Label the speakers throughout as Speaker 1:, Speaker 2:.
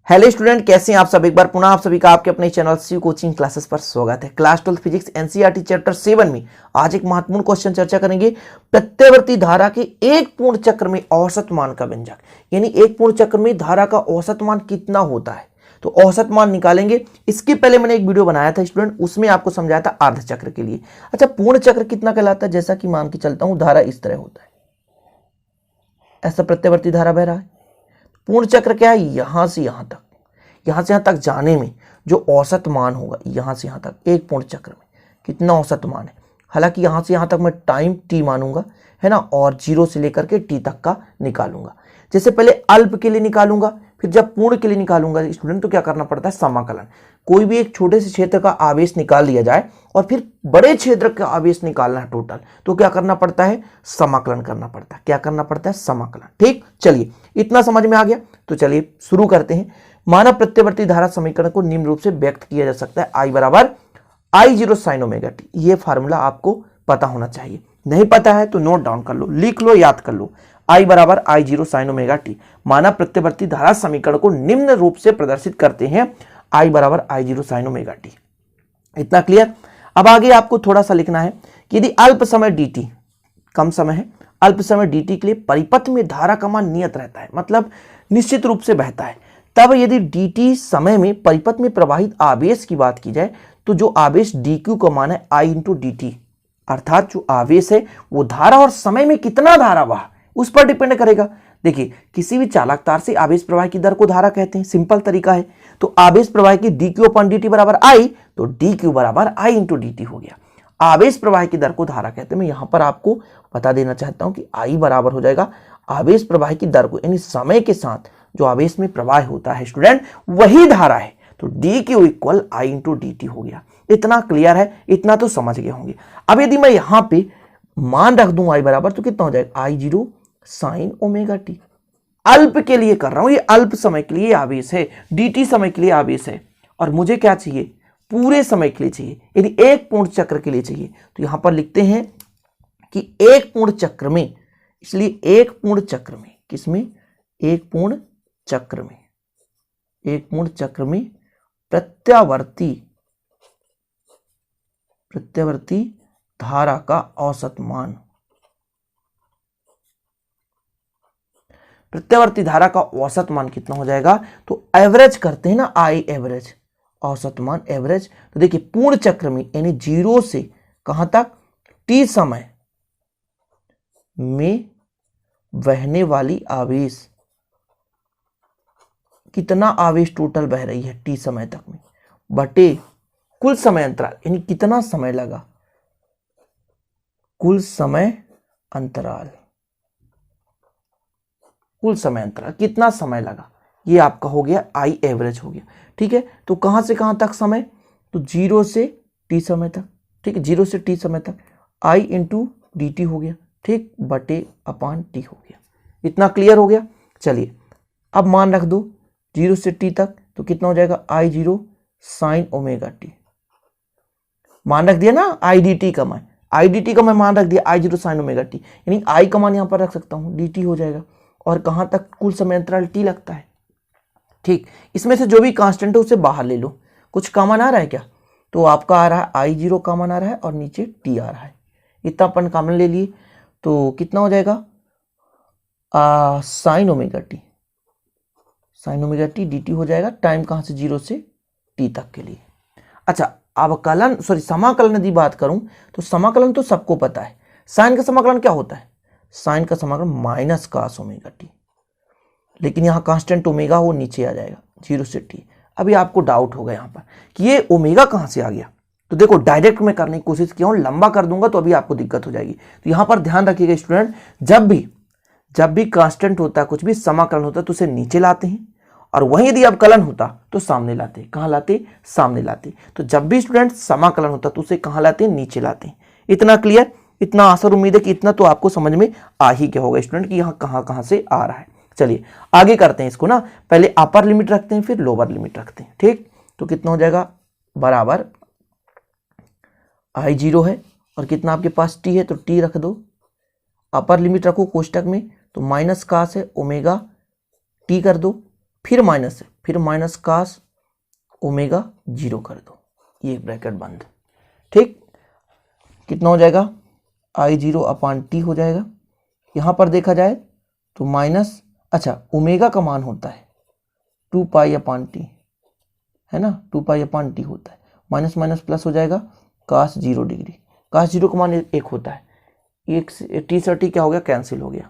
Speaker 1: Hello student, कैसे हैं आप सब। एक बार पुनः आप सभी का आपके अपने चैनल सी कोचिंग क्लासेस पर स्वागत है। क्लास 12 फिजिक्स एनसीईआरटी चैप्टर 7 में आज एक महत्वपूर्ण क्वेश्चन चर्चा करेंगे। प्रत्यवर्ती धारा के एक पूर्ण चक्र में औसत मान का व्यंजक, यानी एक पूर्ण चक्र में धारा का औसत मान कितना होता है, तो औसत मान निकालेंगे। इसके पहले मैंने एक वीडियो बनाया था स्टूडेंट, उसमें आपको समझाया था अर्ध चक्र के लिए। अच्छा, पूर्ण चक्र कितना कहलाता है? जैसा कि मान के चलता हूं धारा इस तरह होता है, ऐसा प्रत्यवर्ती धारा बह रहा है। पूर्ण चक्र क्या है? यहां से यहां तक, यहां से यहां तक जाने में जो औसत मान होगा, यहां से यहां तक एक पूर्ण चक्र में कितना औसत मान है। हालांकि यहां से यहां तक मैं टाइम टी मानूंगा, है ना, और जीरो से लेकर के टी तक का निकालूंगा। जैसे पहले अल्प के लिए निकालूंगा, फिर जब पूर्ण के लिए निकालूंगा स्टूडेंट, तो क्या करना पड़ता है? समाकलन। कोई भी एक छोटे से क्षेत्र का आवेश निकाल लिया जाए और फिर बड़े क्षेत्र का आवेश निकालना है टोटल, तो क्या करना पड़ता है? समाकलन करना पड़ता है। क्या करना पड़ता है? समाकलन। ठीक, चलिए इतना समझ में आ गया, तो चलिए शुरू करते हैं। मानव प्रत्यवर्ती धारा समीकरण को निम्न रूप से व्यक्त किया जा सकता है। I बराबर I0 sin ओमेगा टी। ये फार्मूला आपको पता होना चाहिए, नहीं पता है तो नोट डाउन कर लो, लिख लो, याद कर लो। I बराबर I0 sin ओमेगा टी। मानव प्रत्यवर्ती धारा समीकरण को निम्न रूप से प्रदर्शित करते हैं। I बराबर I0 sin ओमेगा टी। इतना क्लियर? अब आगे आपको थोड़ा सा लिखना है कि यदि अल्प समय dt, कम समय है, अल्प समय dt के लिए परिपथ में धारा का मान नियत रहता है, मतलब निश्चित रूप से बहता है, तब यदि dt समय में परिपथ में प्रवाहित आवेश की बात की जाए, तो जो आवेश dq का मान है I इंटू dt, अर्थात जो आवेश है वो धारा और समय में कितना धारा बहा उस पर डिपेंड करेगा। देखिए, किसी भी चालक तार से आवेश प्रवाह की दर को धारा कहते हैं, सिंपल तरीका है। तो आवेश प्रवाह की dq अपन dt बराबर I, तो dq बराबर I इंटू dt हो गया। आवेश प्रवाह की दर को धारा कहते हैं। मैं यहां पर आपको बता देना चाहता हूं कि I बराबर हो जाएगा आवेश प्रवाह की दर को, यानी समय के साथ जो आवेश में प्रवाह होता है स्टूडेंट, वही धारा है। तो dq equal I into dt हो गया। इतना क्लियर है? इतना तो समझ गए होंगे। अब यदि मैं यहां पे मान रख दूं I बराबर, तो कितना हो जाएगा? I0 sin omega T. अल्प के लिए कर रहा हूं, ये अल्प समय के लिए आवेश है, dt समय के लिए आवेश है, और मुझे क्या चाहिए? पूरे समय के लिए चाहिए, यदि एक पूर्ण चक्र के लिए चाहिए। तो यहां पर लिखते हैं कि एक पूर्ण चक्र में, इसलिए एक पूर्ण चक्र में, किसमें? एक पूर्ण चक्र में, एक पूर्ण चक्र में प्रत्यवर्ती धारा का औसत मान, प्रत्यवर्ती धारा का औसत मान कितना हो जाएगा? तो एवरेज करते हैं ना, I एवरेज, औसत मान एवरेज। तो देखिए, पूर्ण चक्र में यानी जीरो से कहां तक? टी समय में बहने वाली आवेश, कितना आवेश टोटल बह रही है टी समय तक में, बटे कुल समय अंतराल, यानी कितना समय लगा, कुल समय अंतराल, कुल समय अंतराल कितना समय लगा, ये आपका हो गया I एवरेज हो गया। ठीक है, तो कहां से कहां तक समय? तो जीरो से टी समय तक। ठीक है, जीरो से टी समय तक I इंटू dt हो गया, ठीक, बटे अपान टी हो गया। इतना क्लियर हो गया? चलिए अब मान रख दो जीरो से टी तक, तो कितना हो जाएगा? I0 sin omega T. मान रख दिया ना I dt का मान, I dt का मैं मान रख दिया I0 sin ओमेगा टी, यानी I का मान यहां पर रख सकता हूं, dt हो जाएगा। और कहां तक? कुल समय अंतराल t लगता है। ठीक, इसमें से जो भी कांस्टेंट है उसे बाहर ले लो। कुछ कॉमन आ रहा है क्या? तो आपका आ रहा है I0 कॉमन आ रहा है और नीचे t आ रहा है, इतना अपन कॉमन ले लिए, तो कितना हो जाएगा? Sine omega T, sine omega T dt हो जाएगा। टाइम कहां से? जीरो से टी तक के लिए। अच्छा, अवकलन समाकलन यदि बात करूं, तो समाकलन तो सबको पता है। साइन का समाकलन क्या होता है? साइन का समाकलन माइनस कास ओमेगा टी, लेकिन यहां कांस्टेंट ओमेगा वो नीचे आ जाएगा, जीरो से टी। अभी आपको डाउट होगा यहां पर कि ये ओमेगा कहां से आ गया, तो देखो डायरेक्ट में करने की कोशिश किया हूं, लंबा कर दूंगा तो अभी आपको दिक्कत हो जाएगी। तो यहां पर ध्यान रखिएगा स्टूडेंट, जब भी कांस्टेंट होता है, कुछ भी समाकलन होता है, तो उसे नीचे लाते हैं, और वहीं यदि अवकलन होता तो सामने लाते। कहां लाते? सामने लाते। तो जब भी स्टूडेंट समाकलन होता तो उसे कहां लाते? नीचे लाते। इतना क्लियर? इतना आसान, उम्मीद है कि इतना तो आपको समझ में आ ही गया होगा स्टूडेंट कि यहाँ कहां से आ रहा है। चलिए आगे करते हैं इसको ना, पहले अपर लिमिट रखते हैं फिर लोअर लिमिट रखते हैं। ठीक, तो कितना हो जाएगा? बराबर I0 है और कितना आपके पास t है, तो t रख दो, अपर लिमिट रखो कोष्टक में, तो माइनस का से ओमेगा टी कर दो, फिर माइनस है, फिर माइनस कास ओमेगा 0 कर दो, ये ब्रैकेट बंद। ठीक, कितना हो जाएगा, I0 अपान टी हो जाएगा। यहाँ पर देखा जाए तो माइनस, अच्छा ओमेगा का मान होता है 2 पाई अपान टी, है ना, 2 पाई अपान टी होता है, माइनस माइनस प्लस हो जाएगा कास 0 डिग्री। कास 0 का मान 1 होता है, एक टी से टी क्या हो गया, कैंसिल हो गया,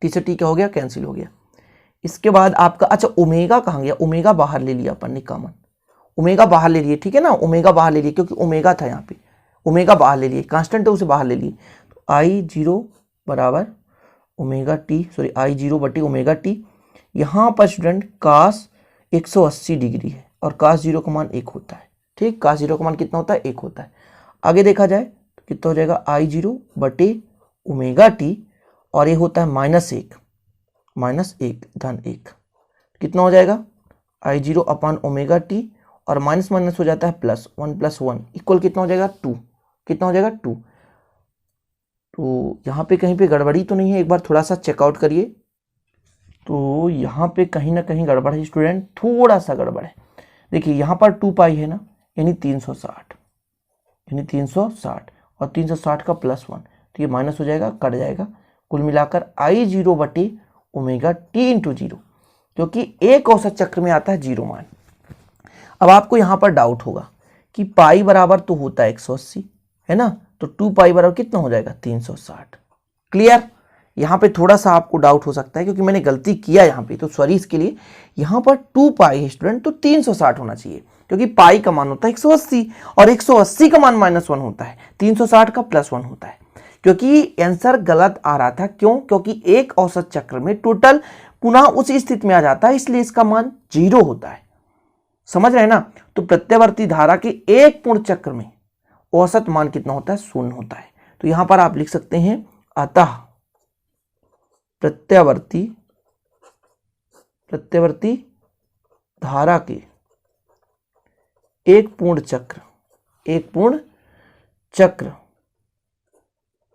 Speaker 1: टी से टी क्या हो गया, कैंसिल हो गया। इसके बाद आपका, अच्छा ओमेगा कहाँ गया, ओमेगा बाहर ले लिया अपन ने कॉमन, ओमेगा बाहर ले लिए, ठीक है ना, ओमेगा बाहर ले लिए क्योंकि ओमेगा था यहाँ पे, ओमेगा बाहर ले लिए, कांस्टेंट है उसे बाहर ले लिए। तो I0 बराबर ओमेगा टी, सॉरी I0 बटे ओमेगा टी। यहाँ पर स्टूडेंट कास 180 डिग्री है और कास 0 का मान 1 होता है। ठीक, कास 0 का मान कितना होता है, 1 होता है। आगे देखा जाए तो कितना हो जाएगा, I0 बटे ओमेगा टी, और ये होता है माइनस एक धन 1, कितना हो जाएगा I0 अपान ओमेगा टी, और माइनस माइनस हो जाता है प्लस, 1 + 1 इक्वल कितना हो जाएगा 2, कितना हो जाएगा 2। तो यहाँ पे कहीं पे गड़बड़ी तो नहीं है, एक बार थोड़ा सा चेकआउट करिए। तो यहाँ पे कहीं ना कहीं गड़बड़ है स्टूडेंट, थोड़ा सा गड़बड़ है। देखिए यहाँ पर 2 पाई है ना, यानी 360, यानी 360 और 360 का +1, तो ये माइनस हो जाएगा, कट जाएगा। कुल मिलाकर I0 बटे ओमेगा टी इंटू 0, क्योंकि एक औसत चक्र में आता है 0 मान। अब आपको यहाँ पर डाउट होगा कि पाई बराबर तो होता है 180, है ना, तो 2 पाई बराबर कितना हो जाएगा 360। क्लियर, यहाँ पे थोड़ा सा आपको डाउट हो सकता है क्योंकि मैंने गलती किया यहाँ पे, तो सॉरी इसके लिए। यहाँ पर 2 पाई है स्टूडेंट, तो 360 होना चाहिए क्योंकि पाई का मान होता है 180 और 180 का मान -1 होता है, 360 का +1 होता है। क्योंकि आंसर गलत आ रहा था, क्यों, क्योंकि एक औसत चक्र में टोटल पुनः उसी स्थिति में आ जाता है, इसलिए इसका मान 0 होता है। समझ रहे हैं ना। तो प्रत्यावर्ती धारा के एक पूर्ण चक्र में औसत मान कितना होता है, 0 होता है। तो यहां पर आप लिख सकते हैं, अतः प्रत्यावर्ती धारा के एक पूर्ण चक्र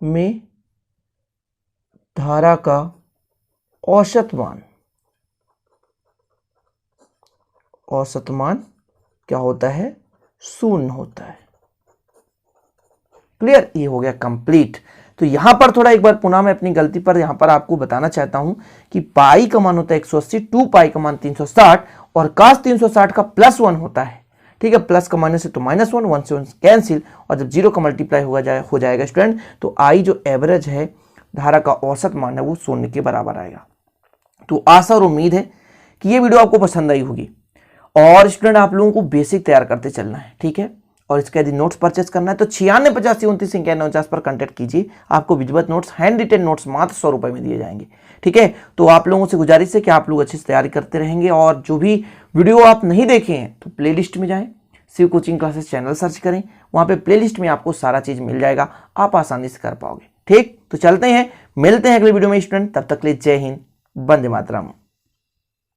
Speaker 1: में धारा का औसत मान क्या होता है, 0 होता है। क्लियर, ये हो गया कंप्लीट। तो यहां पर थोड़ा एक बार पुनः मैं अपनी गलती पर यहां पर आपको बताना चाहता हूं कि पाई का मान होता है 180, 2 पाई का मान 360 और कास 360 का +1 होता है। ठीक है, प्लस का माइनस है तो -1, 1 से 1 कैंसिल, और जब 0 का मल्टीप्लाई हो जाएगा स्टूडेंट, तो आई जो एवरेज है धारा का औसत मान है वो 0 के बराबर आएगा। तो आशा और उम्मीद है कि ये वीडियो आपको पसंद आई होगी। और स्टूडेंट आप लोगों को बेसिक तैयार करते चलना है, ठीक है। और इसका यदि नोट्स परचेस करना है तो 968529 पर कांटेक्ट कीजिए। आपको विधिवत नोट्स, हैंड रिटेन नोट्स मात्र 100 रुपए में दिए जाएंगे, ठीक है। तो आप लोगों से गुजारिश है कि आप लोग अच्छे से तैयारी करते रहेंगे, और जो भी वीडियो आप नहीं देखे हैं तो प्लेलिस्ट में जाएं, Shiv coaching classes channel search करें, वहां पे प्लेलिस्ट में आपको सारा चीज मिल जाएगा, आप आसानी से कर पाओगे। ठीक, तो चलते हैं, मिलते हैं अगले वीडियो में स्टूडेंट, तब तक के लिए जय हिंद, वंदे मातरम।